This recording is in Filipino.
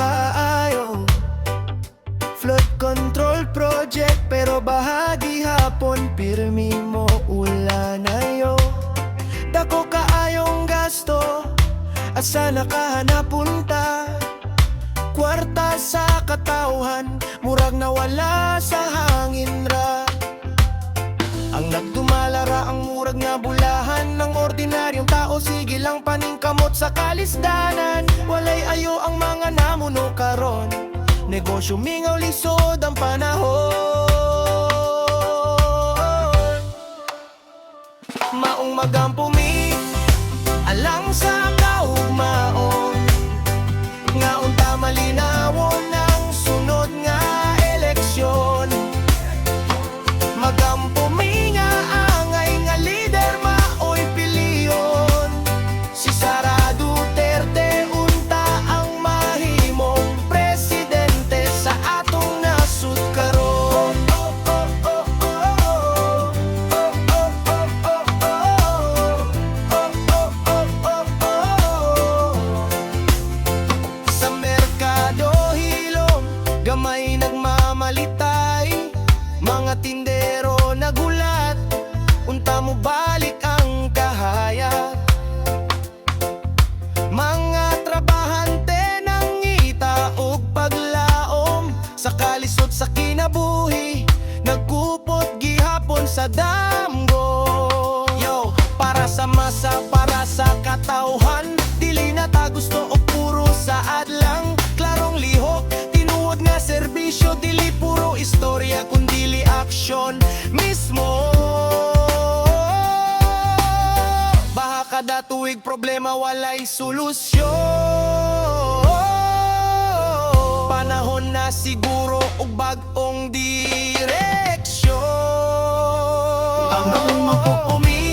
kaayo. Flood control project pero bahagi hapon pirmi mo ulan ayo. Dako kaayong gasto asa nakahanap punta. Kwarta sa katawhan murag nawala sa hangin ra. Ang nagdumalara ang murag nga bulahan ng ordinaryong tao, sige lang paningkamot sa kalisdanan. Walay ayo ang mga namuno karon, negosyo mingaw lisod ang panahon. Maong magampumi alang sa kaugmaon, nga unta malinawon ang sunod nga eleksyon. Magampumi nga angay nga lider maoy piliyon. Si Sara Duterte unta ang mahimong presidente sa atong nasud karon. Sa merkado hilom gamay nagmamalitay, mga tindero nagulat, unta mo balik ang kahayag. Mga trabahante nangita og paglaom, sa kalisod sa kinabuhi nagkupot gihapon sa damgo. Yo, para sa masa, para sa katawhan, dili na ta gusto og puro saad lang. Klarong lihok, tinuod nga serbisyo, dili puro istorya kundi aksyon mismo. Baha kada tuig problema walay solusyon. Panahon na siguro og bag-ong direksyon. Ang maong makuumi